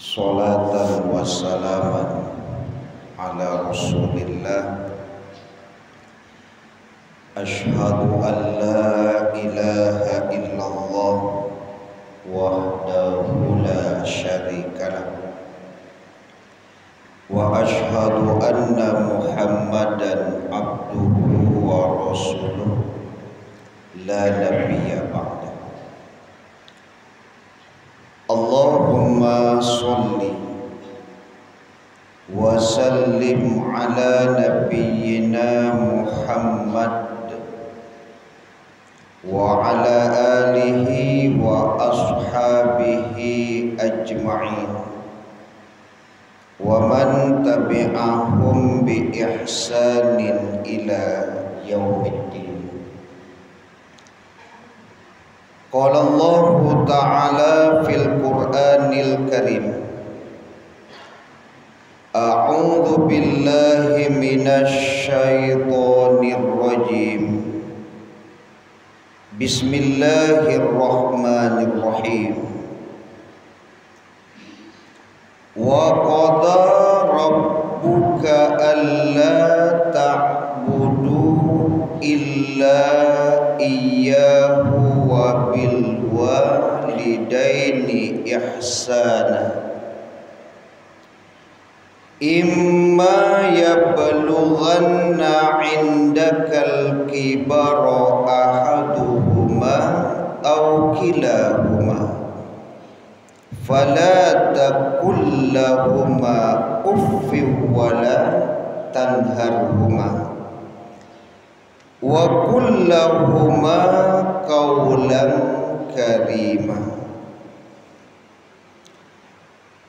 Salatan wa salaman ala Rasulillah. Ashhadu an la ilaha illallah wahdahu la syarikalah wa ashhadu anna Muhammadan abduhu wa rasuluh la nabiyya ba'da. Allahumma salli wa sallim ala nabiyyina Muhammad wa ala alihi wa ashabihi ajma'in wa man tabi'ahum bi ihsanin ila yaumiddin. Qala Allah Ta'ala fil Qur'anil Karim, A'udzu billahi minasy syaithanir rajim. Bismillahirrahmanirrahim. Wa qada rabbuka alla ta'budu illa iyyahu wa bil walidaini ihsana. Imma yablughanna 'indakal kibara ahaduhuma aw kilahuma fala taqul lahumā uffin wa la tanharhumā wa qul lahumā qawlan karimā.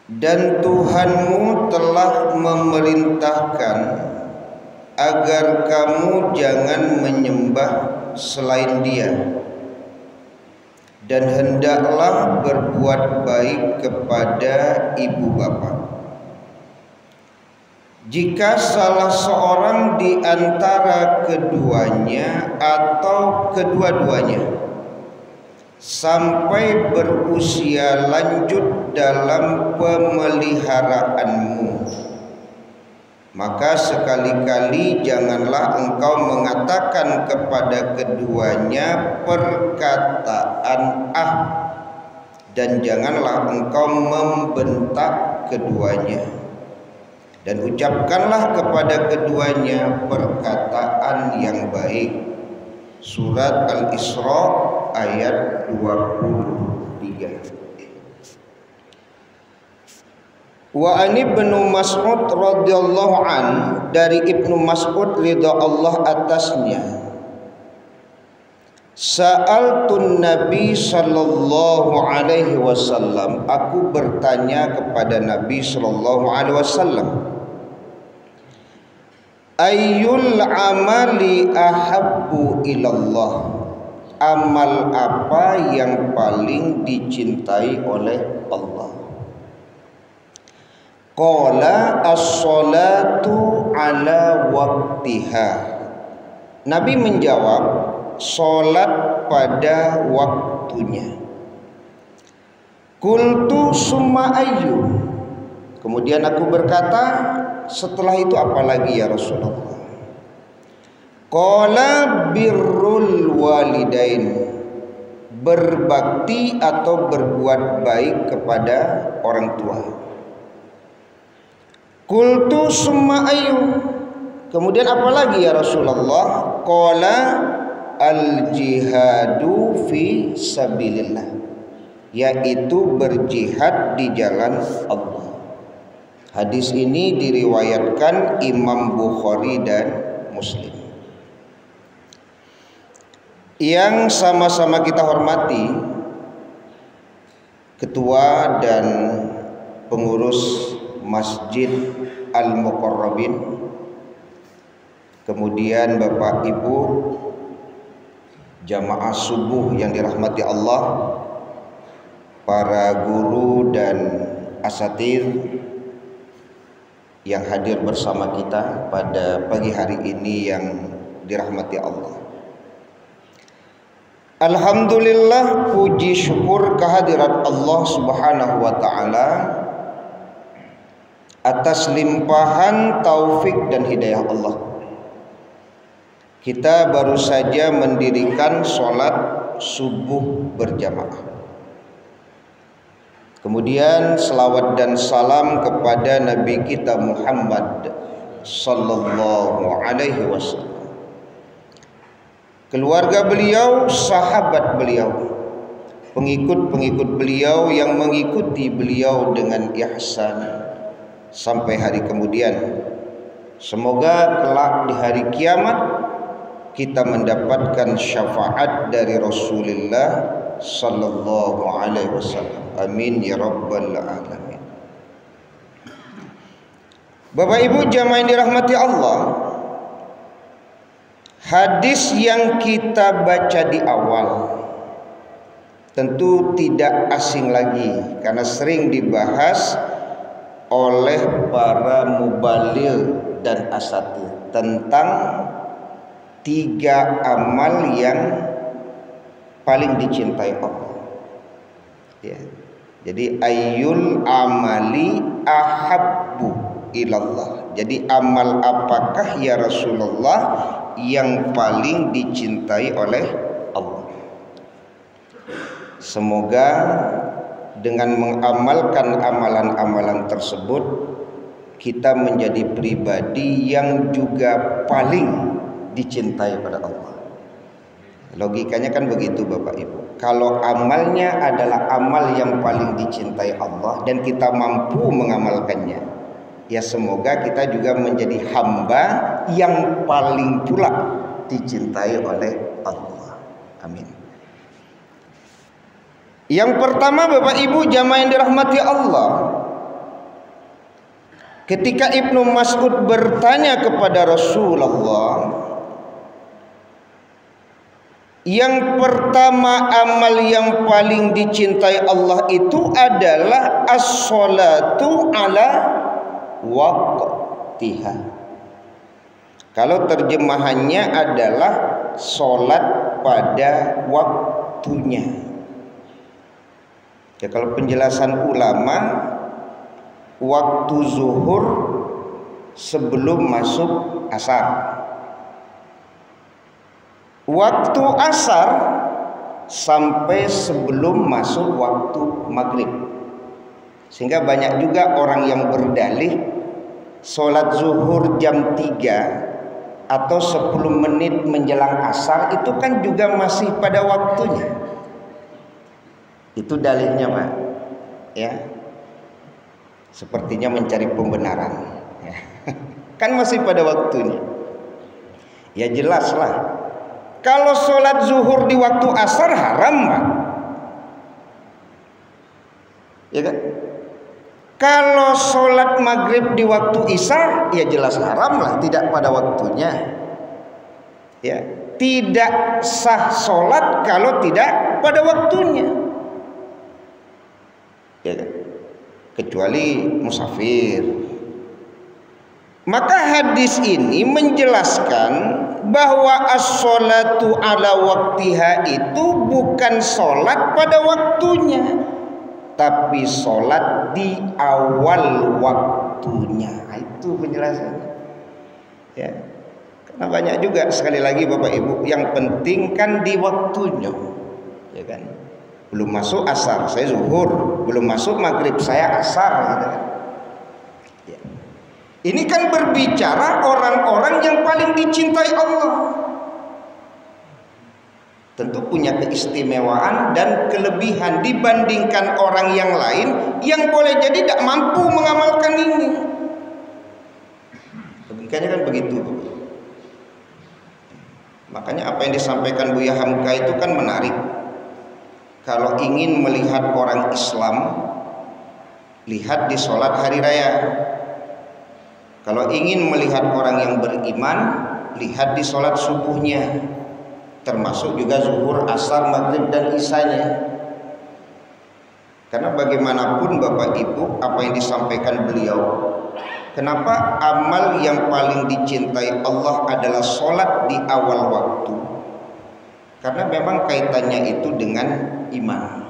Dan Tuhanmu telah memerintahkan agar kamu jangan menyembah selain Dia, dan hendaklah berbuat baik kepada ibu bapa. Jika salah seorang di antara keduanya atau kedua-duanya sampai berusia lanjut dalam pemeliharaanmu, maka sekali-kali janganlah engkau mengatakan kepada keduanya perkataan "ah", dan janganlah engkau membentak keduanya, dan ucapkanlah kepada keduanya perkataan yang baik. Surat Al-Isra ayat 23. Wa an Ibnu Mas'ud radhiyallahu an, dari Ibnu Mas'ud ridha Allah atasnya, Sa'altun Nabi sallallahu alaihi wasallam, aku bertanya kepada Nabi sallallahu alaihi wasallam, ayyul amali ahabbu ilallah, amal apa yang paling dicintai oleh Allah? Qala as-salatu ala waqtiha. Nabi menjawab, salat pada waktunya. Qultu summa ayyu. Kemudian aku berkata, setelah itu apa lagi ya Rasulullah? Qala birrul walidain, berbakti atau berbuat baik kepada orang tua. Qultu summa ayyu. Kemudian apa lagi ya Rasulullah? Qala al jihadu fi sabilillah, yaitu berjihad di jalan Allah. Hadis ini diriwayatkan Imam Bukhari dan Muslim. Yang sama-sama kita hormati ketua dan pengurus Masjid Al-Muqarrabin, kemudian Bapak Ibu jamaah subuh yang dirahmati Allah, para guru dan asatir yang hadir bersama kita pada pagi hari ini yang dirahmati Allah. Alhamdulillah, puji syukur kehadirat Allah Subhanahu wa taala atas limpahan taufik dan hidayah Allah. Kita baru saja mendirikan sholat subuh berjamaah. Kemudian selawat dan salam kepada Nabi kita Muhammad sallallahu alaihi wasallam, keluarga beliau, sahabat beliau, pengikut-pengikut beliau yang mengikuti beliau dengan ihsan sampai hari kemudian. Semoga kelak di hari kiamat kita mendapatkan syafaat dari Rasulullah sallallahu alaihi wasallam. Amin ya rabbal alamin. Bapak Ibu jamaah yang dirahmati Allah, hadis yang kita baca di awal tentu tidak asing lagi karena sering dibahas oleh para mubaligh dan asatidz tentang 3 amal yang paling dicintai Allah. Ya. Jadi ayyul amali ahabbu ilallah. Jadi amal apakah ya Rasulullah yang paling dicintai oleh Allah? Semoga dengan mengamalkan amalan-amalan tersebut kita menjadi pribadi yang juga paling dicintai pada Allah. Logikanya kan begitu Bapak Ibu. Kalau amalnya adalah amal yang paling dicintai Allah dan kita mampu mengamalkannya, ya semoga kita juga menjadi hamba yang paling pula dicintai oleh Allah. Amin. Yang pertama Bapak Ibu jamaah yang dirahmati Allah, ketika Ibnu Mas'ud bertanya kepada Rasulullah, yang pertama amal yang paling dicintai Allah itu adalah as-sholatu ala waqtiha. Kalau terjemahannya adalah sholat pada waktunya. Ya, kalau penjelasan ulama, waktu zuhur sebelum masuk asar, waktu asar sampai sebelum masuk waktu maghrib. Sehingga banyak juga orang yang berdalih sholat zuhur jam 3 atau 10 menit menjelang asar itu kan juga masih pada waktunya. Itu dalihnya Pak, ya. Sepertinya mencari pembenaran, ya. Kan masih pada waktunya. Ya jelaslah. Kalau sholat zuhur di waktu asar haram, Pak. Ya kan? Kalau sholat maghrib di waktu isya, ya jelas haram lah, tidak pada waktunya. Ya, tidak sah sholat kalau tidak pada waktunya. Ya kan? Kecuali musafir. Maka hadis ini menjelaskan bahwa as-sholatu ala waktiha itu bukan sholat pada waktunya, tapi sholat di awal waktunya. Itu penjelasannya. Ya, karena banyak juga sekali lagi Bapak Ibu, yang penting kan di waktunya, ya kan. Belum masuk asar saya zuhur, belum masuk maghrib saya asar, gitu kan. Ya. Ini kan berbicara orang-orang yang paling dicintai Allah. Tentu punya keistimewaan dan kelebihan dibandingkan orang yang lain yang boleh jadi tidak mampu mengamalkan ini. Logikanya kan begitu. Makanya apa yang disampaikan Buya Hamka itu kan menarik. Kalau ingin melihat orang Islam, lihat di sholat hari raya. Kalau ingin melihat orang yang beriman, lihat di sholat subuhnya, termasuk juga zuhur, asar, maghrib, dan isyanya. Karena bagaimanapun Bapak Ibu, apa yang disampaikan beliau, kenapa amal yang paling dicintai Allah adalah sholat di awal waktu? Karena memang kaitannya itu dengan iman.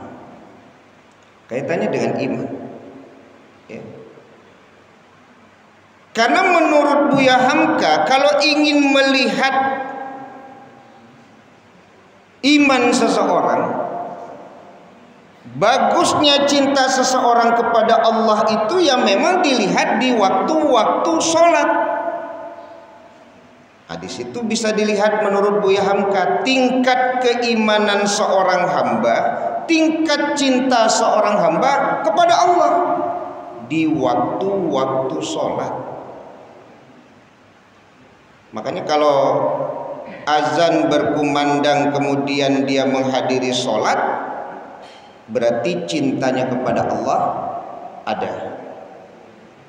Kaitannya dengan iman. Ya. Karena menurut Buya Hamka, kalau ingin melihat iman seseorang, bagusnya cinta seseorang kepada Allah itu ya memang dilihat di waktu-waktu sholat. Hadis itu bisa dilihat menurut Buya Hamka tingkat keimanan seorang hamba, tingkat cinta seorang hamba kepada Allah di waktu-waktu sholat. Makanya kalau azan berkumandang kemudian dia menghadiri sholat, berarti cintanya kepada Allah ada.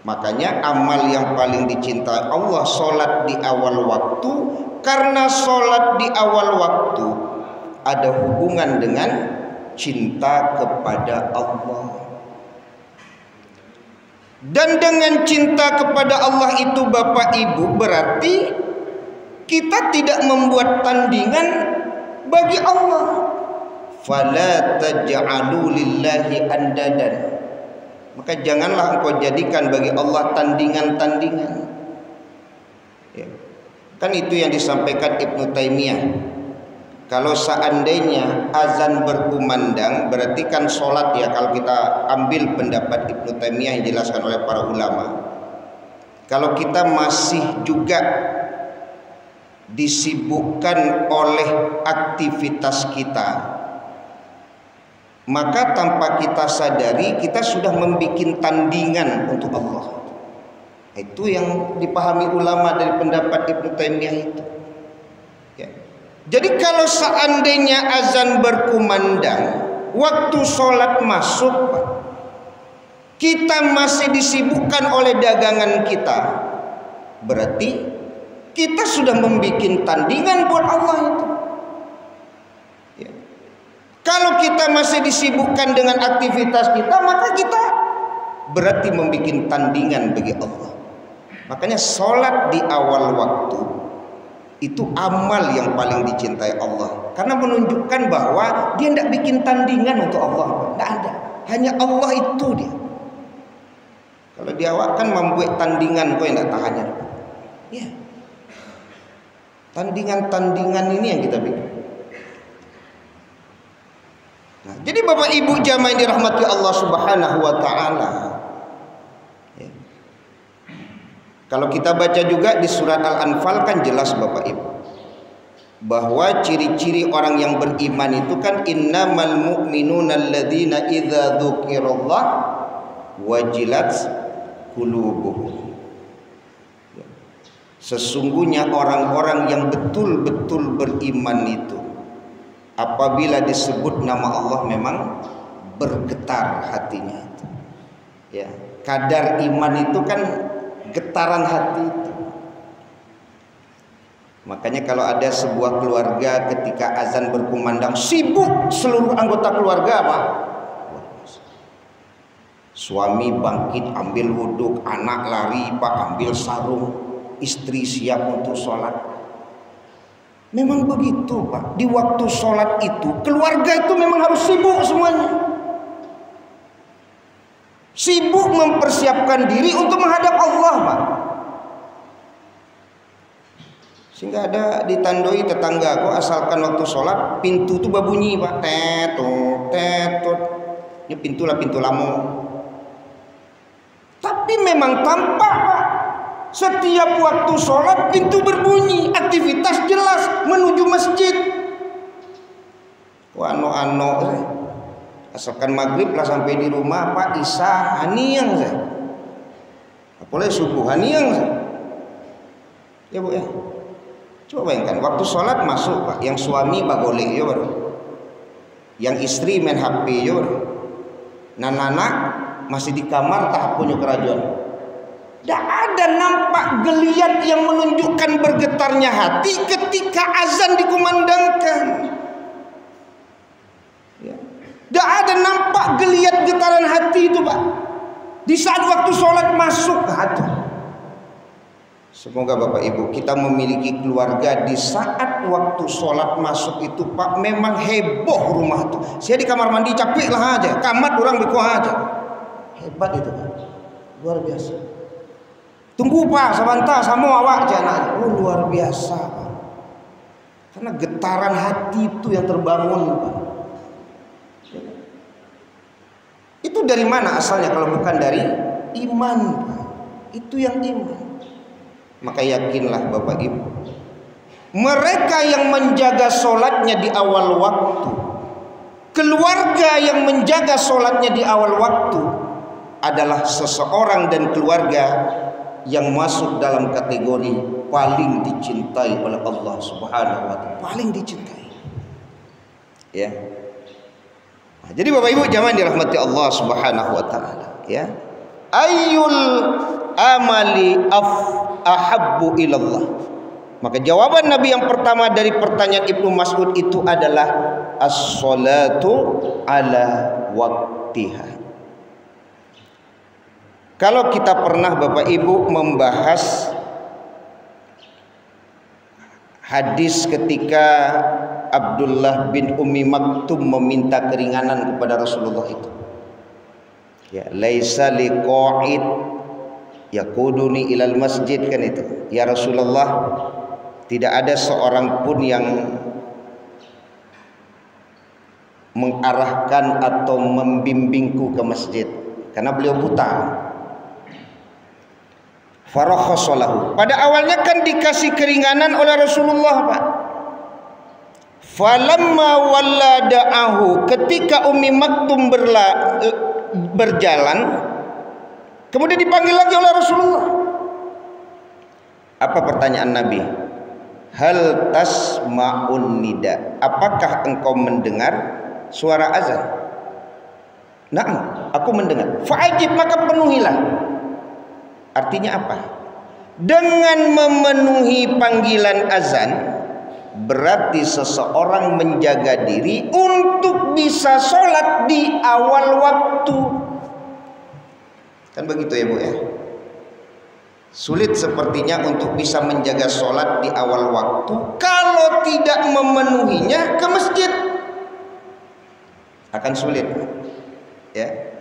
Makanya amal yang paling dicintai Allah sholat di awal waktu, karena sholat di awal waktu ada hubungan dengan cinta kepada Allah. Dan dengan cinta kepada Allah itu Bapak Ibu, berarti kita tidak membuat tandingan bagi Allah. Fala taj'alu lillahi andadan. Maka janganlah engkau jadikan bagi Allah tandingan-tandingan. Ya. Kan itu yang disampaikan Ibnu Taimiyah. Kalau seandainya azan berkumandang, berarti kan sholat ya. Kalau kita ambil pendapat Ibnu Taimiyah yang dijelaskan oleh para ulama, kalau kita masih juga disibukkan oleh aktivitas kita, maka tanpa kita sadari kita sudah membuat tandingan untuk Allah. Itu yang dipahami ulama dari pendapat Ibnu Taimiyah itu. Ya. Jadi kalau seandainya azan berkumandang, waktu sholat masuk, kita masih disibukkan oleh dagangan kita, berarti kita sudah membuat tandingan buat Allah itu. Ya. Kalau kita masih disibukkan dengan aktivitas kita, maka kita berarti membuat tandingan bagi Allah. Makanya sholat di awal waktu itu amal yang paling dicintai Allah, karena menunjukkan bahwa dia tidak bikin tandingan untuk Allah, tidak ada, hanya Allah itu dia. Kalau dia awak kan membuat tandingan, kau yang tidak tahannya. Ya. Tandingan-tandingan ini yang kita bikin. Nah, jadi Bapak Ibu jamaah yang dirahmati Allah Subhanahu wa taala. Ya. Kalau kita baca juga di surat Al-Anfal kan jelas Bapak Ibu, bahwa ciri-ciri orang yang beriman itu kan innamal mu'minuna alladzina idza dzukirallah wajilat qulubuhum. Sesungguhnya orang-orang yang betul-betul beriman itu apabila disebut nama Allah memang bergetar hatinya. Ya, kadar iman itu kan getaran hati itu. Makanya kalau ada sebuah keluarga ketika azan berkumandang sibuk seluruh anggota keluarga apa? Suami bangkit ambil wudhu, anak lari Pak ambil sarung, istri siap untuk sholat. Memang begitu Pak. Di waktu sholat itu keluarga itu memang harus sibuk semuanya, sibuk mempersiapkan diri untuk menghadap Allah Pak. Sehingga ada ditandoi tetangga aku, asalkan waktu sholat pintu itu berbunyi Pak, tetut tetut. Ini pintu lah, pintu lamo. Tapi memang tampak Pak, setiap waktu sholat pintu berbunyi, aktivitas jelas menuju masjid. Wah ano asalkan maghrib lah sampai di rumah Pak, isya haniang saya, apalagi subuh haniang saya. Ya Bu ya, coba bayangkan waktu sholat masuk Pak, yang suami bagolek ya baru, yang istri main HP ya baru, anak masih di kamar tak punya kerajaan. Tidak ada nampak geliat yang menunjukkan bergetarnya hati ketika azan dikumandangkan. Tidak ada nampak geliat getaran hati itu Pak di saat waktu sholat masuk ke hati. Semoga Bapak Ibu kita memiliki keluarga di saat waktu sholat masuk itu Pak, memang heboh rumah itu. Saya di kamar mandi capek lah aja, kamar orang berkuah aja. Hebat itu Pak, luar biasa. Tunggu Pak, sebentar sama awak jangan. Oh luar biasa Pak. Karena getaran hati itu yang terbangun Pak. Itu dari mana asalnya kalau bukan dari iman Pak. Itu yang iman. Maka yakinlah Bapak Ibu, mereka yang menjaga sholatnya di awal waktu, keluarga yang menjaga sholatnya di awal waktu adalah seseorang dan keluarga yang masuk dalam kategori paling dicintai oleh Allah Subhanahu wa Ta'ala, paling dicintai. Ya. Nah, jadi Bapak Ibu jamaah dirahmati Allah Subhanahu wa Ta'ala, ya. Ayyul amali ahabbu ilallah. Maka jawaban Nabi yang pertama dari pertanyaan Ibnu Mas'ud itu adalah as-salatu ala waktiha. Kalau kita pernah Bapak Ibu membahas hadis ketika Abdullah bin Ummi Maktum meminta keringanan kepada Rasulullah itu, ya, laisa liqa'id yaquduni ilal masjid, kan itu. Ya Rasulullah, tidak ada seorang pun yang mengarahkan atau membimbingku ke masjid karena beliau buta. Farakhasalahu. Pada awalnya kan dikasih keringanan oleh Rasulullah Pak. Falamma wallada'ahu, ketika Ummi Maktum berjalan, kemudian dipanggil lagi oleh Rasulullah. Apa pertanyaan Nabi? Hal tasma'un nida, apakah engkau mendengar suara azan? Na'am, aku mendengar. Fa'ajib, maka penuhilah. Artinya apa? Dengan memenuhi panggilan azan, berarti seseorang menjaga diri untuk bisa sholat di awal waktu. Kan begitu ya Bu ya. Sulit sepertinya untuk bisa menjaga sholat di awal waktu kalau tidak memenuhinya ke masjid. Akan sulit ya.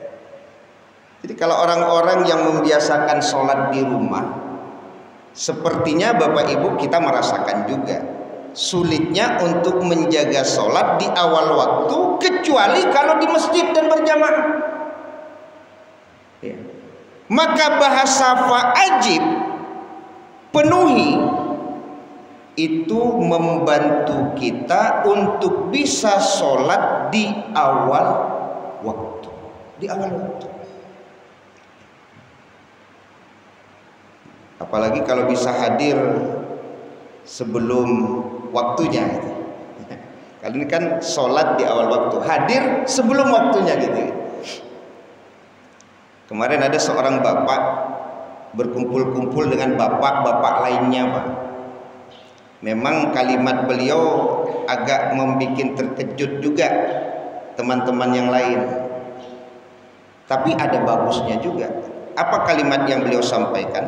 Jadi kalau orang-orang yang membiasakan sholat di rumah, sepertinya Bapak Ibu kita merasakan juga sulitnya untuk menjaga sholat di awal waktu, kecuali kalau di masjid dan berjamaah ya. Maka bahasa fa'ajib, penuhi, itu membantu kita untuk bisa sholat di awal waktu. Di awal waktu. Apalagi kalau bisa hadir sebelum waktunya. Kali ini kan sholat di awal waktu, hadir sebelum waktunya gitu. Kemarin ada seorang bapak berkumpul-kumpul dengan bapak-bapak lainnya Pak. Memang kalimat beliau agak membuat terkejut juga teman-teman yang lain. Tapi ada bagusnya juga. Apa kalimat yang beliau sampaikan?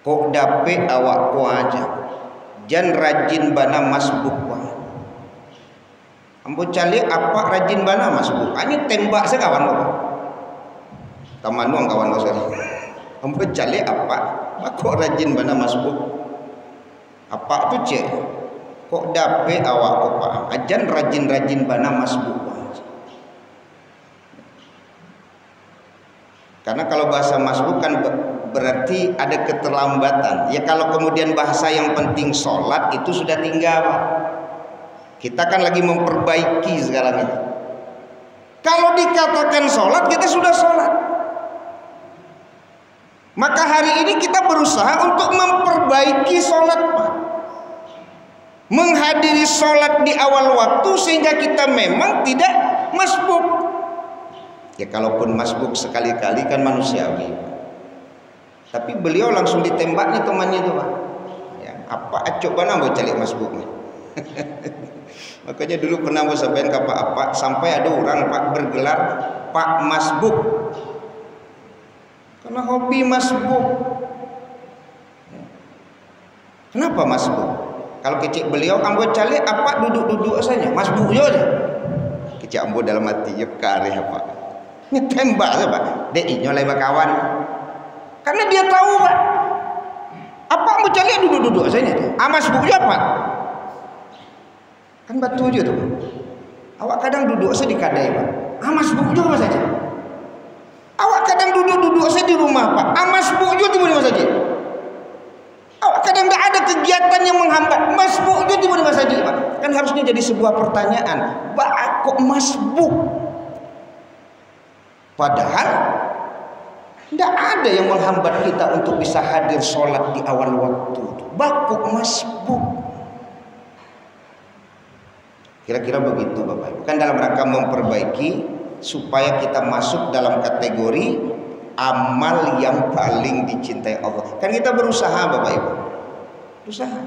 Kok dape awakku aja, jan rajin bana masbuk wah. Ambo cali apa rajin bana masbuk? Ini tembak sekawan lo. Kamanu kawan lo sekali. Ambo cali apa? Kok rajin bana masbuk? Apa tu cek? Kok dape awakku pak? Ajan rajin bana masbuk wah. Karena kalau bahasa masbuk kan berarti ada keterlambatan. Ya kalau kemudian bahasa yang penting sholat itu sudah tinggal Pak. Kita kan lagi memperbaiki sekarang ini. Kalau dikatakan sholat, kita sudah sholat. Maka hari ini kita berusaha untuk memperbaiki sholat Pak. Menghadiri sholat di awal waktu sehingga kita memang tidak masbuk. Ya kalaupun masbuk sekali-kali kan manusiawi. Tapi beliau langsung ditembaknya temannya itu Pak. Ya, apa coba nambah calik masbuknya. Makanya dulu pernah mau sampaikan ke Pak sampai ada orang Pak bergelar Pak Masbuk. Karena hobi masbuk. Ya. Kenapa masbuk? Kalau kecik beliau ambo calik apa duduk-duduk saja, masbuk aja. Kecik ambo dalam hati ya kareh Pak. Ini tembak Pak. Dek inyo lai kawan. Karena dia tahu Pak. Apa mau cari duduk-duduk saja tu. Amas buku apa? Kan batu je tu. Awak kadang duduk saya di kadai Pak. Amas buku juga saja. Awak kadang duduk-duduk saya di rumah Pak. Amas buku juga tiba di mana saja. Awak kadang tak ada kegiatan yang menghambat. Masbuk juga tiba di mana saja Pak. Kan harusnya jadi sebuah pertanyaan. Pak kok masbuk? Padahal tidak ada yang menghambat kita untuk bisa hadir sholat di awal waktu. Bakuk masbuk. Kira-kira begitu Bapak Ibu. Kan dalam rangka memperbaiki supaya kita masuk dalam kategori amal yang paling dicintai Allah. Kan kita berusaha Bapak Ibu. Berusaha.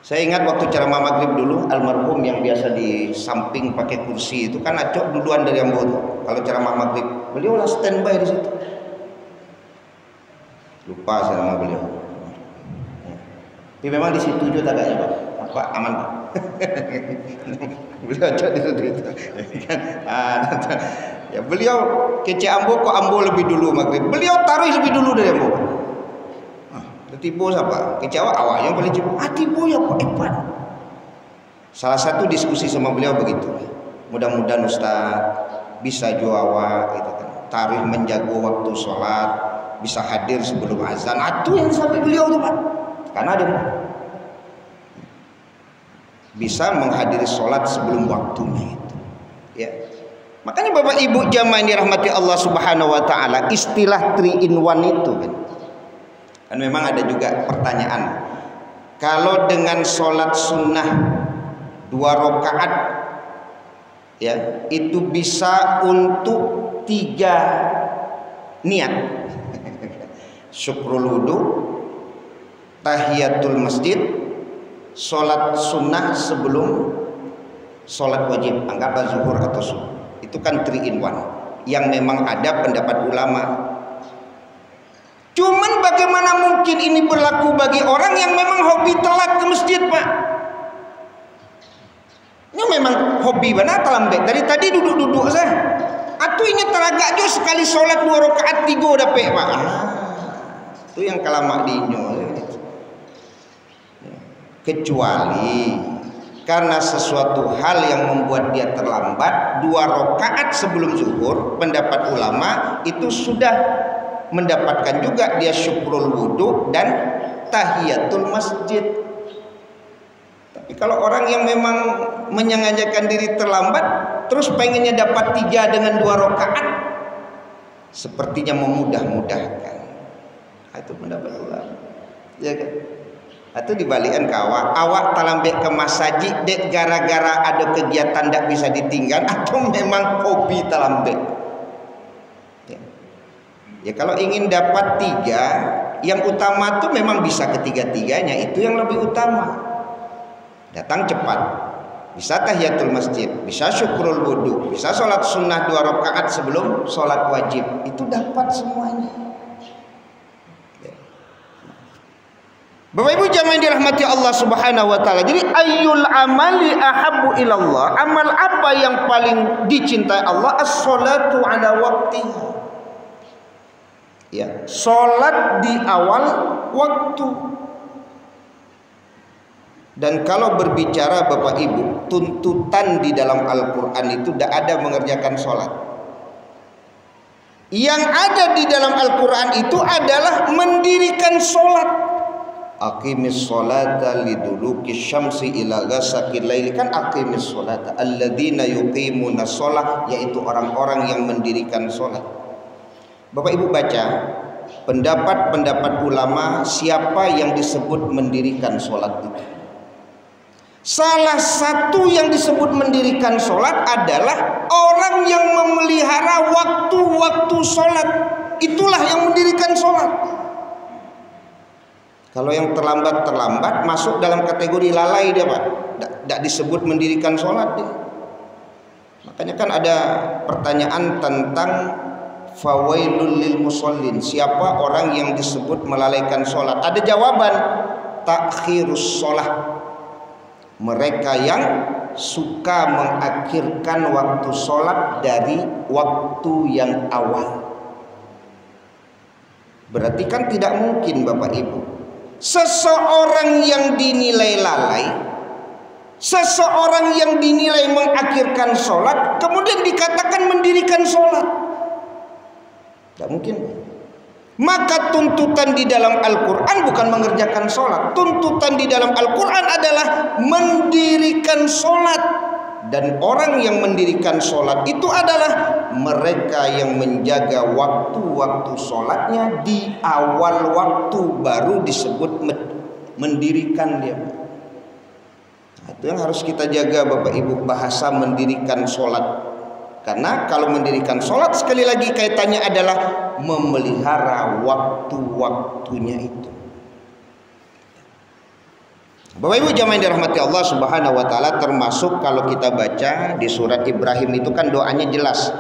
Saya ingat waktu ceramah maghrib dulu, almarhum yang biasa di samping pakai kursi itu kan acok duluan dari Ambo tuh. Kalau ceramah maghrib, beliau lah standby di situ. Lupa saya nama beliau. Tapi memang di situ juga agaknya Pak. Apa aman Pak? Beliau acok di situ. Ya beliau kece Ambo kok Ambo lebih dulu maghrib. Beliau taruh lebih dulu dari Ambo. Tibo siapa? Kecewa awak yang paling cepat. Tibo ya Pak Ipan. Salah satu diskusi sama beliau begitu. Mudah-mudahan Ustaz bisa juawa gitu kan. Tarikh menjaga waktu sholat, bisa hadir sebelum azan. Itu yang sampai beliau tuh Pak. Karena ada bisa menghadiri sholat sebelum waktunya itu. Ya. Makanya Bapak Ibu jamaah yang dirahmati Allah Subhanahu wa taala, istilah 3 in 1 itu kan. Dan memang ada juga pertanyaan, kalau dengan sholat sunnah 2 rakaat ya itu bisa untuk 3 niat. Syukrul wudu, tahiyatul masjid, sholat sunnah sebelum sholat wajib, anggaplah zuhur atau subuh. Itu kan 3 in 1 yang memang ada pendapat ulama. Cuman bagaimana mungkin ini berlaku bagi orang yang memang hobi telat ke masjid Pak? Ini memang hobi benar telam baik. Dari tadi duduk-duduk saya. Atau ini teragak jo sekali sholat 2 rakaat 3 dapat Pak. Itu yang kalamak dinyo. Kecuali karena sesuatu hal yang membuat dia terlambat 2 rakaat sebelum zuhur, pendapat ulama itu sudah mendapatkan juga dia syukrul wudu dan tahiyatul masjid. Tapi kalau orang yang memang menyengajakan diri terlambat terus pengennya dapat 3 dengan 2 rakaat, sepertinya memudah-mudahkan. Itu pendapat ulama. Ya kan? Atau dibalikan ke awak talambek ke masjid dek gara-gara ada kegiatan tidak bisa ditinggal atau memang hobi talambek. Ya kalau ingin dapat 3, yang utama tuh memang bisa ketiga-tiganya, itu yang lebih utama. Datang cepat, bisa tahiyatul masjid, bisa syukrul wudu, bisa sholat sunnah 2 rakaat sebelum sholat wajib, itu dapat semuanya. Bapak Ibu jamaah yang dirahmati Allah Subhanahu wa taala. Jadi ayyul amali ahabbu ilallah, amal apa yang paling dicintai Allah? As-sholatu ala waqtiha. Ya, sholat di awal waktu. Dan kalau berbicara Bapak Ibu, tuntutan di dalam Al-Quran itu tidak ada mengerjakan sholat. Yang ada di dalam Al-Quran itu adalah mendirikan sholat. Aqimis sholata liduluki syamsi ila ghasaqil laili. Kan aqimis sholata alladzina yuqimuna sholat, yaitu orang-orang yang mendirikan sholat. Bapak Ibu baca pendapat-pendapat ulama siapa yang disebut mendirikan sholat itu. Salah satu yang disebut mendirikan sholat adalah orang yang memelihara waktu-waktu sholat. Itulah yang mendirikan sholat. Kalau yang terlambat masuk dalam kategori lalai dia Pak. Tidak disebut mendirikan sholat dia. Makanya kan ada pertanyaan tentang fawailul lil musallin, siapa orang yang disebut melalaikan sholat. Ada jawaban, takhirus sholat, mereka yang suka mengakhirkan waktu sholat dari waktu yang awal. Berarti kan tidak mungkin Bapak Ibu, seseorang yang dinilai lalai, seseorang yang dinilai mengakhirkan sholat, kemudian dikatakan mendirikan sholat. Tidak mungkin. Maka tuntutan di dalam Al-Quran bukan mengerjakan sholat. Tuntutan di dalam Al-Quran adalah mendirikan sholat. Dan orang yang mendirikan sholat itu adalah mereka yang menjaga waktu-waktu sholatnya di awal waktu, baru disebut mendirikan dia. Nah, itu yang harus kita jaga Bapak Ibu, bahasa mendirikan sholat. Karena kalau mendirikan sholat, sekali lagi kaitannya adalah memelihara waktu-waktunya itu. Bapak Ibu jamaah yang dirahmati Allah Subhanahu wa taala, termasuk kalau kita baca di surat Ibrahim itu kan doanya jelas,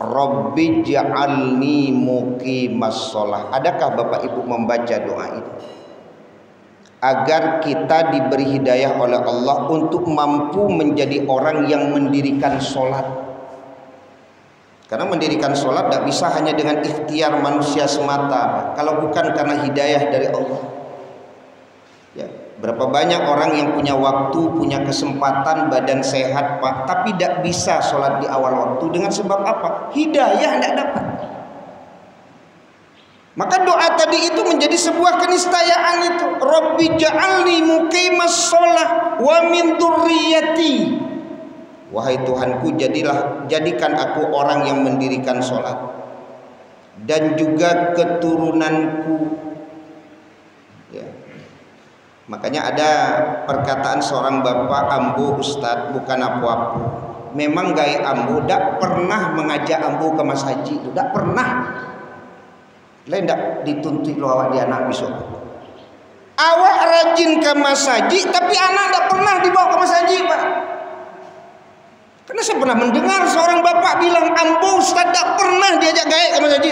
Rabbi ja'alni muqimas shalah. Adakah Bapak Ibu membaca doa itu? Agar kita diberi hidayah oleh Allah untuk mampu menjadi orang yang mendirikan sholat. Karena mendirikan sholat tidak bisa hanya dengan ikhtiar manusia semata, kalau bukan karena hidayah dari Allah. Ya, berapa banyak orang yang punya waktu, punya kesempatan, badan sehat Pak, tapi tidak bisa sholat di awal waktu. Dengan sebab apa? Hidayah tidak dapat. Maka doa tadi itu menjadi sebuah keniscayaan itu. Rabbi ja'alni muqimas shalah wa min dzurriyyati. Wahai Tuhanku, jadikan aku orang yang mendirikan sholat dan juga keturunanku. Ya. Makanya ada perkataan seorang bapak, ambu Ustadz bukan apa-apa. Memang gaya ambu tidak pernah mengajak ambu ke Mas Haji, tidak pernah. Lain tidak dituntut lo awak di anak besok. Awak rajin ke Mas Haji, tapi anak tidak pernah dibawa ke Mas Haji Pak. Karena saya pernah mendengar seorang bapak bilang, ambu Ustaz tidak pernah diajak gaya ke Mas Haji.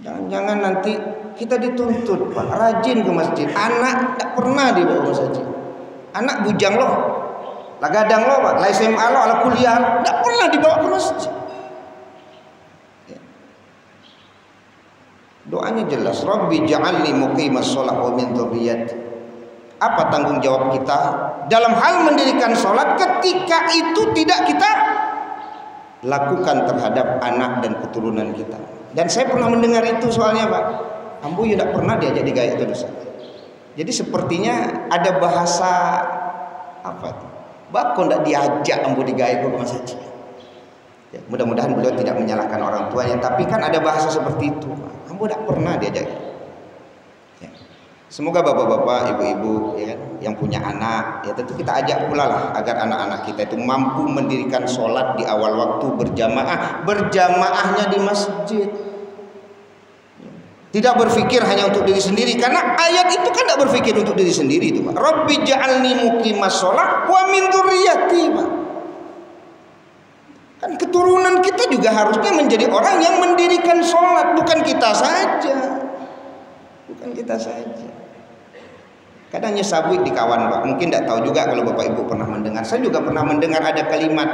Jangan-jangan nanti kita dituntut Pak, rajin ke masjid, anak tidak pernah dibawa ke Mas Haji. Anak bujang loh, lah gadang loh Pak, lah SMA loh, lah kuliah, tidak pernah dibawa ke masjid. Ya. Doanya jelas, Rabbi ja'alni muqimas shalah wa min dzurriyyati. Apa tanggung jawab kita dalam hal mendirikan sholat ketika itu tidak kita lakukan terhadap anak dan keturunan kita? Dan saya pernah mendengar itu soalnya Pak, ambu ya tidak pernah diajak digaya itu. Jadi sepertinya ada bahasa apa itu? Bakon tidak diajak ambu digaya ke Mas Haji. Ya, mudah-mudahan beliau tidak menyalahkan orang tuanya, tapi kan ada bahasa seperti itu. Ambu tidak pernah diajak. Ya. Semoga bapak-bapak, ibu-ibu ya kan, yang punya anak, ya tentu kita ajak pula lah agar anak-anak kita itu mampu mendirikan sholat di awal waktu berjamaah, berjamaahnya di masjid. Tidak berpikir hanya untuk diri sendiri, karena ayat itu kan tidak berpikir untuk diri sendiri itu Pak. Rabbi ja'alni muqimas shalah wa min dzurriyyati Pak. Kan keturunan kita juga harusnya menjadi orang yang mendirikan sholat, bukan kita saja. Bukan kita saja. Kadang nyesabui di kawan Pak, mungkin tidak tahu juga kalau Bapak Ibu pernah mendengar. Saya juga pernah mendengar ada kalimat,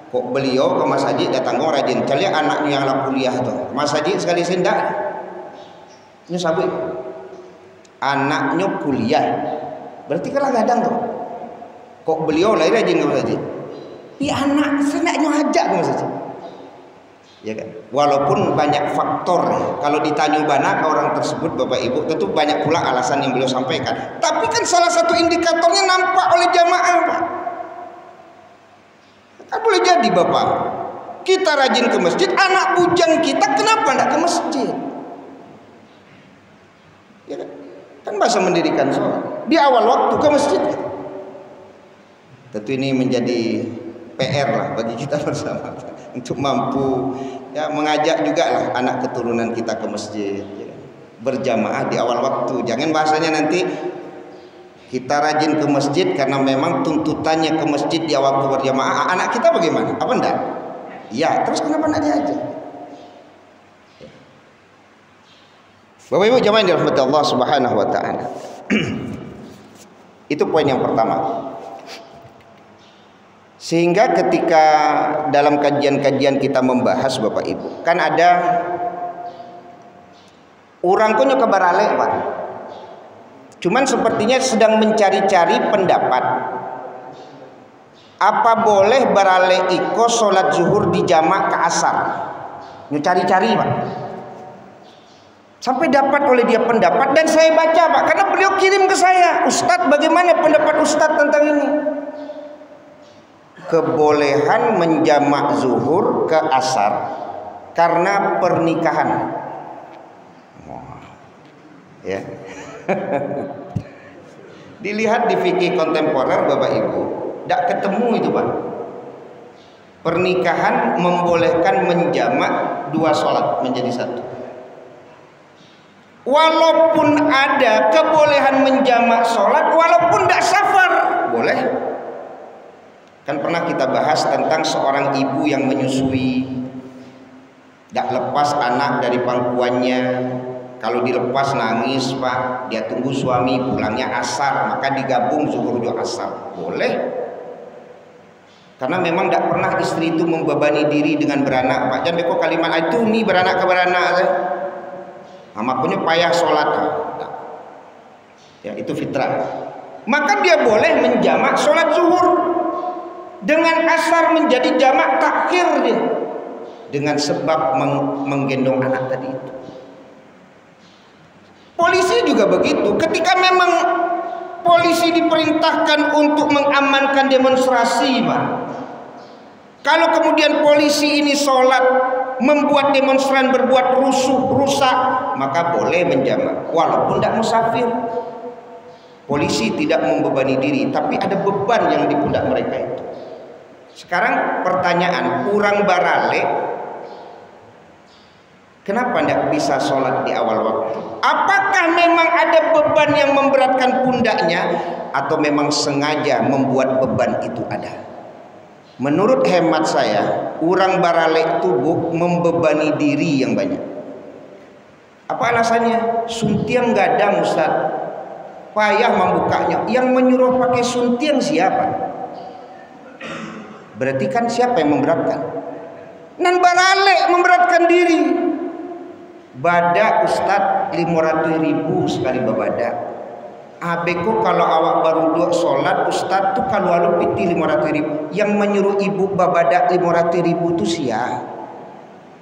kok beliau ke Mas Haji datang rajin, cari anaknya yang lah kuliah tuh. Mas Haji sekali sendak, nyesabui. Anaknya kuliah, berarti kalah gadang tuh. Kok beliau lahir rajin ke Mas Haji? Di anak senaknya ajak ke Mas Haji. Ya kan? Walaupun banyak faktor ya. Kalau ditanya bana ke orang tersebut Bapak Ibu, tentu banyak pula alasan yang beliau sampaikan. Tapi kan salah satu indikatornya nampak oleh jamaah Pak. Kan boleh jadi Bapak, kita rajin ke masjid, anak bujang kita kenapa tidak ke masjid? Ya kan? Kan bahasa mendirikan sholat di awal waktu ke masjid. Tentu ini menjadi PR lah bagi kita bersama untuk mampu ya mengajak juga lah anak keturunan kita ke masjid ya, berjamaah di awal waktu. Jangan bahasanya nanti kita rajin ke masjid karena memang tuntutannya ke masjid di awal waktu berjamaah. Anak kita bagaimana? Apa enggak? Ya, terus kenapa enggak diajak? Bapak Ibu jamaah yang dirahmati Allah Subhanahu wa taala. Itu poin yang pertama. Sehingga ketika dalam kajian-kajian kita membahas Bapak Ibu, kan ada Orang kunyo ke barale Pak. Cuman sepertinya sedang mencari-cari pendapat. Apa boleh barale iko sholat zuhur di jamak ke asar? Nyu cari-cari Pak. Sampai dapat oleh dia pendapat dan saya baca Pak, karena beliau kirim ke saya, Ustadz bagaimana pendapat Ustadz tentang ini? Kebolehan menjamak zuhur ke asar karena pernikahan. Ya. Dilihat di fikih kontemporer Bapak Ibu, tidak ketemu itu Pak. Pernikahan membolehkan menjamak dua sholat menjadi satu. Walaupun ada kebolehan menjamak sholat, walaupun tidak safar, boleh. Kan pernah kita bahas tentang seorang ibu yang menyusui, tidak lepas anak dari pangkuannya. Kalau dilepas nangis Pak, dia tunggu suami pulangnya asar, maka digabung zuhur juga asar, boleh. Karena memang tidak pernah istri itu membebani diri dengan beranak Pak. Jangan kok kalimat itu nih beranak ke beranak. Makanya payah sholat. Ya itu fitrah. Maka dia boleh menjamak sholat zuhur dengan asar menjadi jamak takhir dia, dengan sebab menggendong anak tadi itu. Polisi juga begitu. Ketika memang polisi diperintahkan untuk mengamankan demonstrasi Pak, kalau kemudian polisi ini sholat membuat demonstran berbuat rusak, maka boleh menjamak walaupun tidak musafir. Polisi tidak membebani diri, tapi ada beban yang di pundak mereka itu. Sekarang pertanyaan, orang barale kenapa tidak bisa sholat di awal waktu? Apakah memang ada beban yang memberatkan pundaknya, atau memang sengaja membuat beban itu ada? Menurut hemat saya, orang barale itu membebani diri yang banyak. Apa alasannya? Suntiang gadang Ustaz, payah membukanya. Yang menyuruh pakai suntiang siapa? Berarti kan siapa yang memberatkan? Nan barale memberatkan diri. Badak Ustaz 500.000 sekali babadak. Abeko kalau awak baru dua sholat Ustaz tuh kalau alu piti 500.000. Yang menyuruh ibu babadak 500.000 itu sia.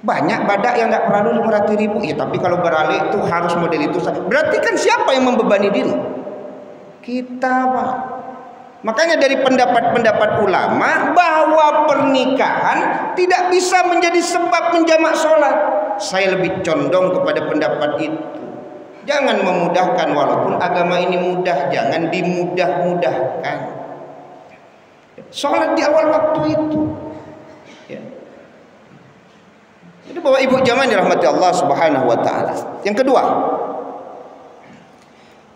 Banyak badak yang tidak perlu 500.000. Ya tapi kalau beralih itu harus model itu. Berarti kan siapa yang membebani diri? Kita Pak. Makanya dari pendapat-pendapat ulama bahwa pernikahan tidak bisa menjadi sebab menjamak sholat. Saya lebih condong kepada pendapat itu. Jangan memudahkan, walaupun agama ini mudah, jangan dimudah-mudahkan. Sholat di awal waktu itu. Ya. Jadi Bapak Ibu jamaah dirahmati Allah Subhanahu wa taala.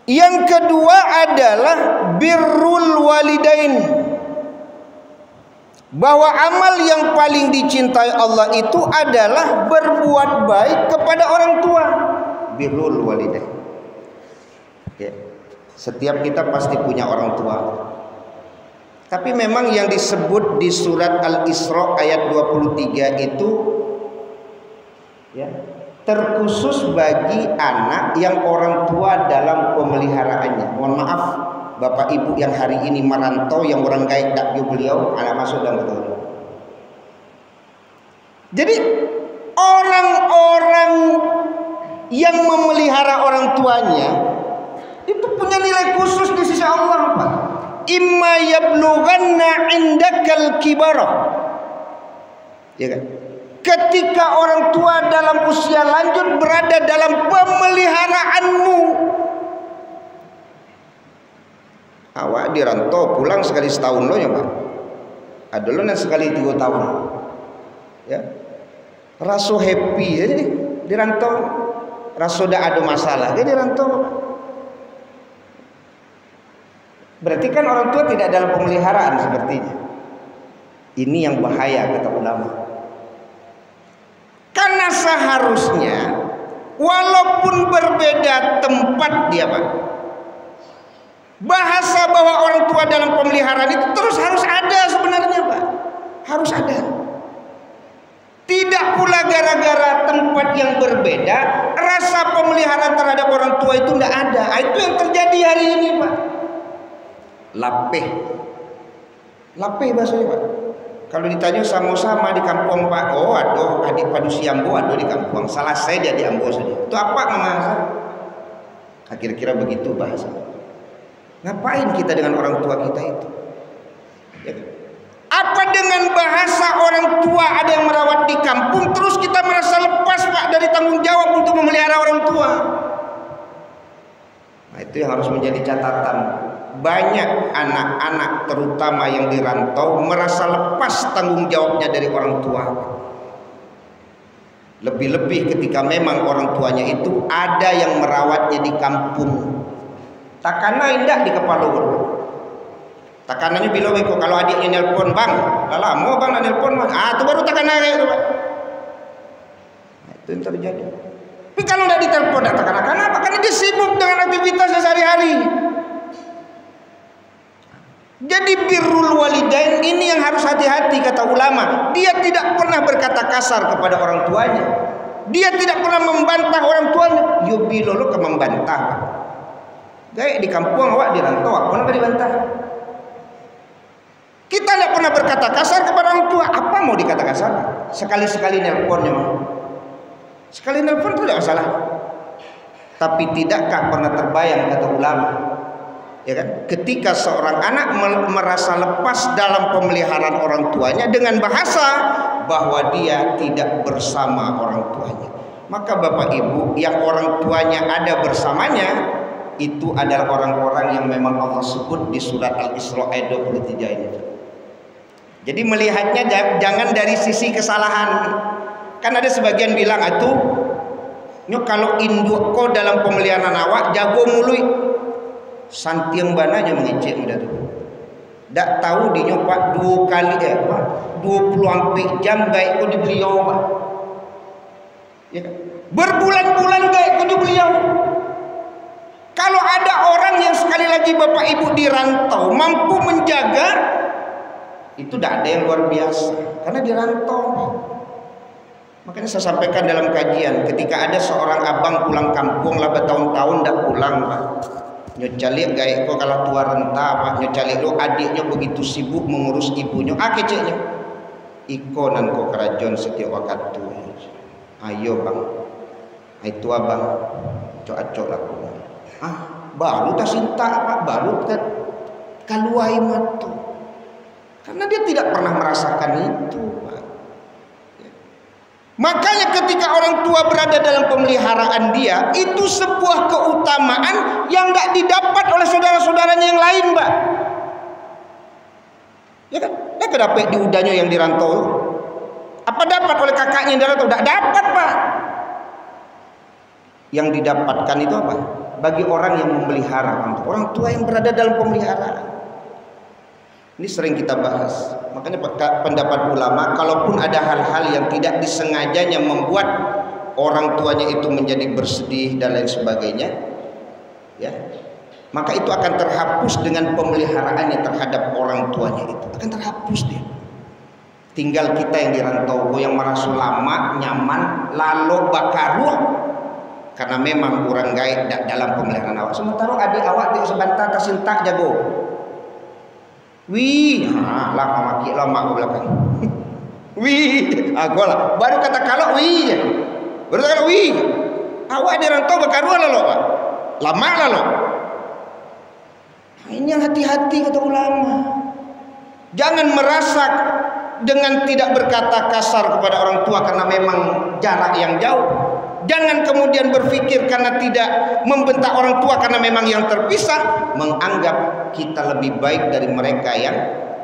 Yang kedua adalah birrul walidain. Bahwa amal yang paling dicintai Allah itu adalah berbuat baik kepada orang tua. Birrul walidain. Ya. Setiap kita pasti punya orang tua. Tapi memang yang disebut di surat Al-Isra ayat 23 itu ya, terkhusus bagi anak yang orang tua dalam pemeliharaannya. Mohon maaf Bapak Ibu yang hari ini merantau, yang orang gaib tak beliau, anak masuk dalam betul. Jadi orang-orang yang memelihara orang tuanya itu punya nilai khusus di sisi Allah Pak. Imma yablughanna indakal kibara. Ya kan? Ketika orang tua dalam usia lanjut berada dalam pemeliharaanmu. Awak dirantau pulang sekali setahun loh ya Pak. Ada lo yang sekali 3 tahun. Ya. Rasa happy jadi dirantau. Rasa tidak ada masalah jadi dirantau. Berarti kan orang tua tidak dalam pemeliharaan sepertinya. Ini yang bahaya kata ulama. Karena seharusnya walaupun berbeda tempat dia Pak, bahasa bahwa orang tua dalam pemeliharaan itu terus harus ada sebenarnya Pak. Harus ada. Tidak pula gara-gara tempat yang berbeda rasa rasa pemeliharaan terhadap orang tua itu tidak ada. Itu yang terjadi hari ini, Pak. Lapeh bahasanya, Pak. Kalau ditanya sama-sama di kampung, Pak, oh aduh adik padu si Ambo aduh di kampung, salah saya dia di Ambo saja. Itu apa bahasa? Kira-kira begitu bahasa. Ngapain kita dengan orang tua kita itu? Ya. Apa dengan bahasa orang tua ada yang merawat di kampung, terus kita merasa lepas, Pak, dari tanggung jawab untuk memelihara orang tua? Nah, itu yang harus menjadi catatan. Banyak anak-anak terutama yang di rantau merasa lepas tanggung jawabnya dari orang tua. Lebih-lebih ketika memang orang tuanya itu ada yang merawatnya di kampung. Takana indah di kepala orang. Takanannya bilang kok kalau adiknya nelpon, bang, lama bang nelpon, bang. Itu baru takana itu, Pak. Nah, itu yang terjadi. Tapi kalau tidak ditelepon, tidak takana. Kenapa? Karena dia sibuk dengan aktivitasnya sehari-hari. Jadi birrul walidain ini yang harus hati-hati, kata ulama. Dia tidak pernah berkata kasar kepada orang tuanya. Dia tidak pernah membantah orang tuanya. Yubilo lo ke membantah. Kayak di kampung awak di rantau, awak pernah dibantah. Kita tidak pernah berkata kasar kepada orang tua. Apa mau dikata kasar? Sekali-sekali nelponnya mau. Sekali nelpon itu tidak masalah. Tapi tidakkah pernah terbayang, kata ulama, ya kan, ketika seorang anak merasa lepas dalam pemeliharaan orang tuanya dengan bahasa bahwa dia tidak bersama orang tuanya, maka Bapak Ibu yang orang tuanya ada bersamanya itu adalah orang-orang yang memang Allah sebut di surat Al-Isra ayat 23 ini. Jadi melihatnya jangan dari sisi kesalahan. Kan ada sebagian bilang atuh nyok kalau induk ko dalam pemeliharaan awak jago mului santiang bananya mengecek muda tu. Tak tahu di nyopak 2 kali 20 jam gaik ko di beliau, Pak. Ya kan? Berbulan-bulan gaik ko di beliau. Kalau ada orang yang sekali lagi Bapak Ibu di rantau mampu menjaga, itu tidak ada yang luar biasa karena di rantau. Makanya saya sampaikan dalam kajian, ketika ada seorang abang pulang kampung lah bertahun-tahun tidak pulang, Pak. Nyocalik gaik ko kalau tua renta, Pak. Nyocalik lo adiknya begitu sibuk mengurus ibunya. Keceknya. Iko nan ko kerajaan setiap waktu. Ayo bang, itu abang, cok-cok laku. Baru tak cinta, Pak. Baru tak kaluai matu. Karena dia tidak pernah merasakan itu, Pak. Makanya ketika orang tua berada dalam pemeliharaan dia, itu sebuah keutamaan yang tidak didapat oleh saudara-saudaranya yang lain, Mbak. Ya kan? Dia kedapat di udahnya yang dirantau. Apa dapat oleh kakaknya yang dirantau? Tidak dapat, Pak. Yang didapatkan itu apa? Bagi orang yang memelihara, orang tua yang berada dalam pemeliharaan. Ini sering kita bahas. Makanya pendapat ulama, kalaupun ada hal-hal yang tidak disengajanya membuat orang tuanya itu menjadi bersedih dan lain sebagainya, ya, maka itu akan terhapus dengan pemeliharaannya terhadap orang tuanya, itu akan terhapus dia. Tinggal kita yang dirantau, yang merasa lama, nyaman, lalu bakaruh, karena memang kurang gaib dalam pemeliharaan awak. Sementara adik awak dia sebentar tersintak jago. Wih, lah maki lama belakang. Wih, aku lah. Baru kata kalau wih, baru kata wih. Awak di rantau bakaruh lah lo, Pak. Lama lah lo. Ini yang hati-hati kata ulama. Jangan merasa dengan tidak berkata kasar kepada orang tua karena memang jarak yang jauh. Jangan kemudian berpikir karena tidak membentak orang tua karena memang yang terpisah, menganggap kita lebih baik dari mereka yang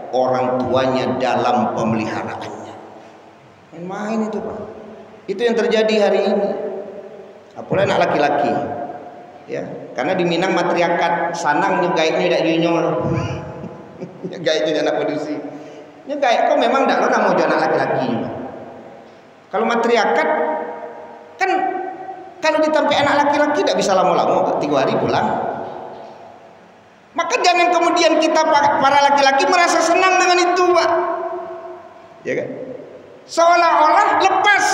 orang tuanya dalam pemeliharaannya. Main itu, Pak. Itu yang terjadi hari ini. Apalagi anak laki-laki, ya, karena di Minang matriarkat sanang nyegaiknya tidak dinyol, nyegaiknya anak produksi, nyegaik kok memang tidak lo mau anak laki-laki. Kalau matriarkat kan kalau ditampai anak laki-laki tidak bisa lama-lama, 3 hari pulang. Maka jangan kemudian kita para laki-laki merasa senang dengan itu, Pak. Ya kan? Seolah-olah lepas.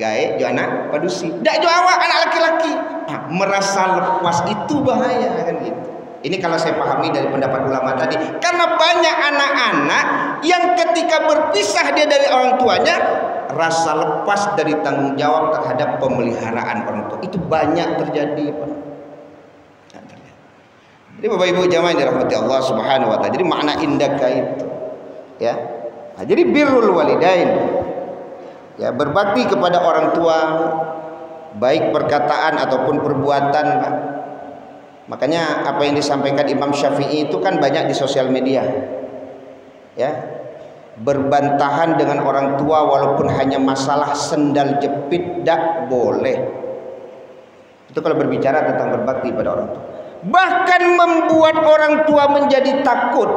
gae jo anak padusi, dak jo awak anak laki-laki. Nah, merasa lepas itu bahaya kan gitu. Ini kalau saya pahami dari pendapat ulama tadi, karena banyak anak-anak yang ketika berpisah dia dari orang tuanya, rasa lepas dari tanggung jawab terhadap pemeliharaan orang tua itu banyak terjadi, Pak. Jadi Bapak Ibu jamaah yang dirahmati Allah Subhanahu wa taala. Jadi makna indaka itu ya. Nah, jadi birrul walidain. Ya, berbakti kepada orang tua baik perkataan ataupun perbuatan, Pak. Makanya apa yang disampaikan Imam Syafi'i itu kan banyak di sosial media. Ya. Berbantahan dengan orang tua walaupun hanya masalah sendal jepit tak boleh. Itu kalau berbicara tentang berbakti pada orang tua. Bahkan membuat orang tua menjadi takut.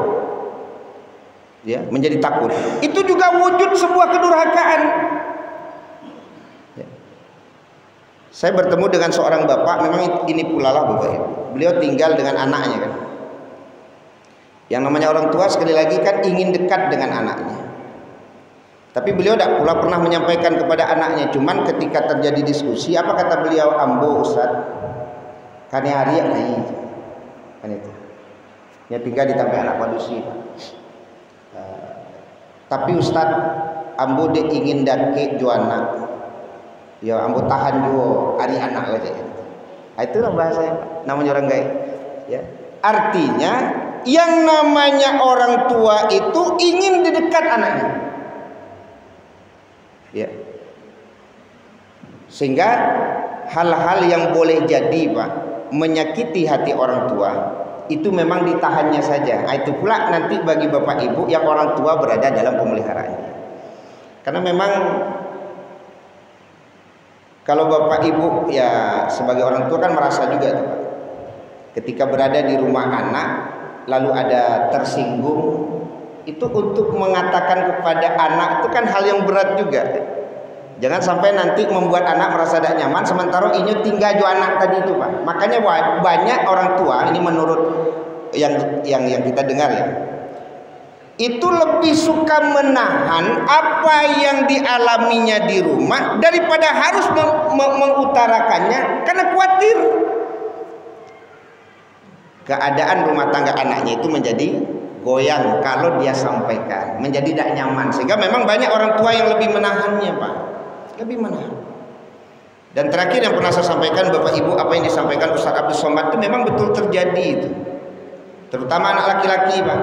Ya, menjadi takut. Itu juga wujud sebuah kedurhakaan. Ya. Saya bertemu dengan seorang bapak, memang ini pula lah Bapak Ibu. Beliau tinggal dengan anaknya kan. Yang namanya orang tua sekali lagi kan ingin dekat dengan anaknya. Tapi beliau tidak pula pernah menyampaikan kepada anaknya. Cuman ketika terjadi diskusi, apa kata beliau? Ambo Ustaz, kani hari ya kan itu. Ya tinggal di tampai anak padusi. Tapi Ustaz, ambo de ingin dake jo anak. Ya ambo tahan jo hari anak aja. Itulah bahasanya, namanya orang gaya. Ya. Artinya yang namanya orang tua itu ingin di dekat anaknya. Ya. Sehingga hal-hal yang boleh jadi Pak menyakiti hati orang tua itu memang ditahannya saja. Itu pula nanti bagi Bapak Ibu yang orang tua berada dalam pemeliharaannya. Karena memang kalau Bapak Ibu ya sebagai orang tua kan merasa juga tuh, Pak. Ketika berada di rumah anak lalu ada tersinggung, itu untuk mengatakan kepada anak itu kan hal yang berat juga. Jangan sampai nanti membuat anak merasa tidak nyaman sementara ini tinggal jo anak tadi itu Pak. Makanya banyak orang tua ini menurut yang kita dengar ya, itu lebih suka menahan apa yang dialaminya di rumah daripada harus mengutarakannya karena khawatir keadaan rumah tangga anaknya itu menjadi goyang kalau dia sampaikan, menjadi tidak nyaman. Sehingga memang banyak orang tua yang lebih menahannya Pak, lebih menahan. Dan terakhir yang pernah saya sampaikan Bapak Ibu, apa yang disampaikan Ustaz Abdul Somad itu memang betul terjadi itu, terutama anak laki-laki Pak.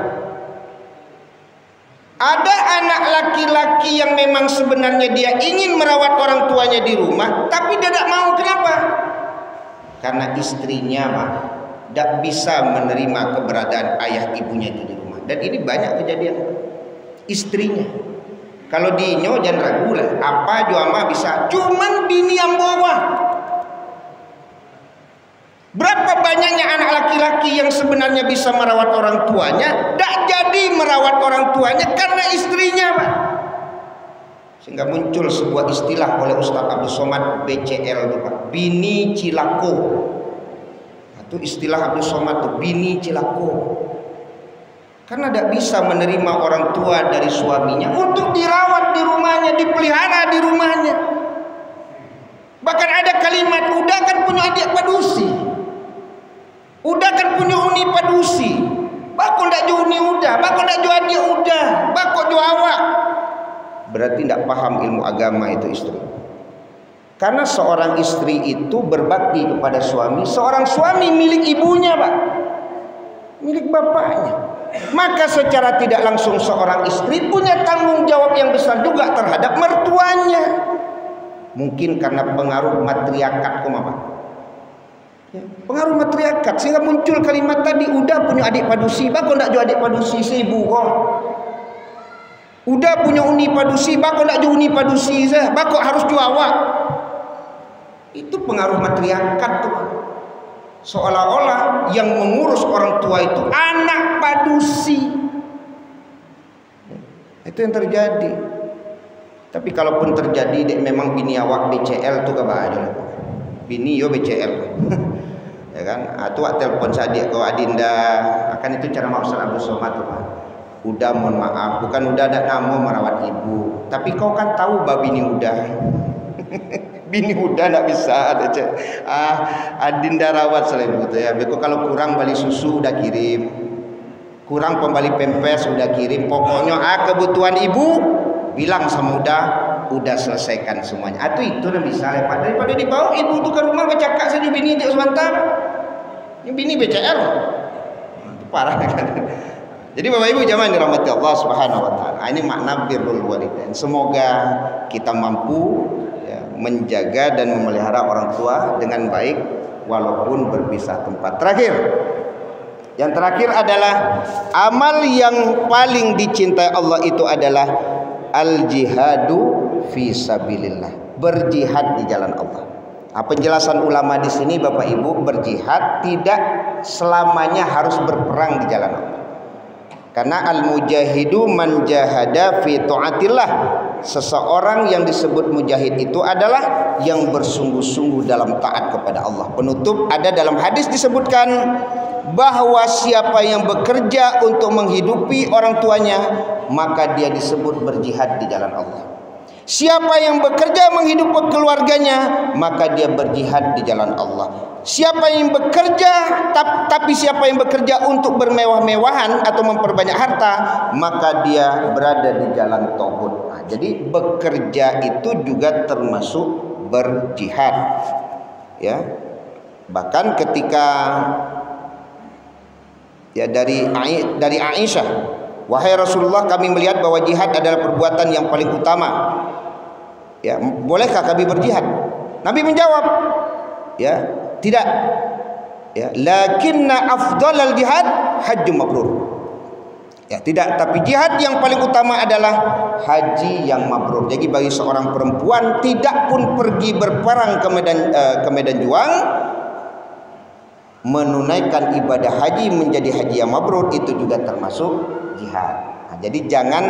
Ada anak laki-laki yang memang sebenarnya dia ingin merawat orang tuanya di rumah, tapi dia tidak mau. Kenapa? Karena istrinya Pak tidak bisa menerima keberadaan ayah ibunya itu di rumah. Dan ini banyak kejadian. Istrinya kalau dinyo jangan ragu lah, apa juama bisa, cuman bini yang bawa. Berapa banyaknya anak laki-laki yang sebenarnya bisa merawat orang tuanya, tidak jadi merawat orang tuanya karena istrinya Pak. Sehingga muncul sebuah istilah oleh Ustaz Abdul Somad BCL itu Pak, bini cilako. Itu istilah Abdul Somad itu, bini cilako. Karena tidak bisa menerima orang tua dari suaminya untuk dirawat di rumahnya, dipelihara di rumahnya. Bahkan ada kalimat, udah kan punya adik padusi, udah kan punya uni padusi, bakal ndak jo uni udah, bakal ndak jo adik udah, bakal jo awak. Berarti tidak paham ilmu agama itu istri. Karena seorang istri itu berbakti kepada suami, seorang suami milik ibunya Pak, milik bapaknya. Maka secara tidak langsung seorang istri punya tanggung jawab yang besar juga terhadap mertuanya. Mungkin karena pengaruh matriarkat Pak. Ya, pengaruh matriarkat sehingga muncul kalimat tadi, udah punya adik padusi, bakal ndak jo adik padusi seibu kok. Udah punya uni padusi, bakal ndak jo uni padusi sah, bakal harus jo awak. Itu pengaruh matriarkat tuh Pak. Seolah-olah yang mengurus orang tua itu anak padusi. Itu yang terjadi. Tapi kalaupun terjadi memang bini awak BCL tuh kabar bini yo BCL. Ya kan? Atau telepon sadik kau Adinda, akan itu cara Ustaz Abdul Somad tuh Pak. Udah mohon maaf, bukan udah ada nama merawat ibu, tapi kau kan tahu bini udah. Bini udah nggak bisa ada Adinda rawat selain itu ya. Beko kalau kurang beli susu udah kirim, kurang pembali pempes udah kirim. Pokoknya kebutuhan ibu bilang sama udah selesaikan semuanya. Itu udah bisa lepas daripada dibawa ibu tuh ke rumah bercakap saja bini dia sebentar. Ini bini BCL. Itu parah kan. Jadi Bapak Ibu jamaah dirahmati Allah Subhanahu wa taala. Ini makna birrul walidain. Semoga kita mampu menjaga dan memelihara orang tua dengan baik walaupun berpisah tempat. Yang terakhir adalah amal yang paling dicintai Allah itu adalah al-jihadu fi sabilillah, berjihad di jalan Allah. Penjelasan ulama di sini Bapak Ibu, berjihad tidak selamanya harus berperang di jalan Allah. Karena al-mujahidu man jahada fi ta'atillah. Seseorang yang disebut mujahid itu adalah yang bersungguh-sungguh dalam taat kepada Allah. Penutup, ada dalam hadis disebutkan bahwa siapa yang bekerja untuk menghidupi orang tuanya, maka dia disebut berjihad di jalan Allah. Siapa yang bekerja menghidupi keluarganya, maka dia berjihad di jalan Allah. Siapa yang bekerja tapi siapa yang bekerja untuk bermewah-mewahan atau memperbanyak harta, maka dia berada di jalan tauhid. Jadi bekerja itu juga termasuk berjihad. Ya. Bahkan ketika dari Aisyah, wahai Rasulullah, kami melihat bahwa jihad adalah perbuatan yang paling utama. Ya, bolehkah kami berjihad? Nabi menjawab, ya, tidak. Ya, lakinna afdalal jihad hajjum mabrur. Ya, tidak, tapi jihad yang paling utama adalah haji yang mabrur. Jadi bagi seorang perempuan tidak pun pergi berperang ke medan juang, menunaikan ibadah haji menjadi haji yang mabrur itu juga termasuk jihad. Jadi jangan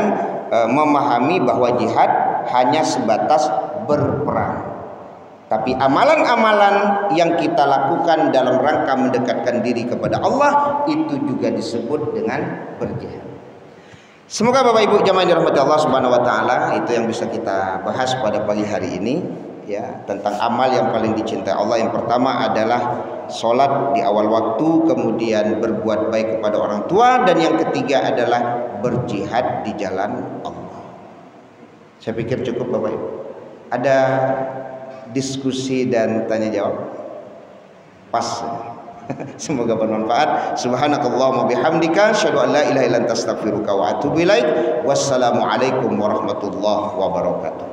memahami bahwa jihad hanya sebatas berperang. Tapi amalan-amalan yang kita lakukan dalam rangka mendekatkan diri kepada Allah itu juga disebut dengan berjihad. Semoga Bapak Ibu jamaah dirahmati Allah Subhanahu wa taala, itu yang bisa kita bahas pada pagi hari ini, ya, tentang amal yang paling dicintai Allah. Yang pertama adalah sholat di awal waktu, kemudian berbuat baik kepada orang tua, dan yang ketiga adalah berjihad di jalan Allah. Saya pikir cukup Bapak Ibu. Ada diskusi dan tanya jawab? Pas. Semoga bermanfaat. Subhanakallahumma bihamdika asyhadu an la ilaha illa anta astaghfiruka wa atubu ilaik. Wassalamualaikum warahmatullahi wabarakatuh.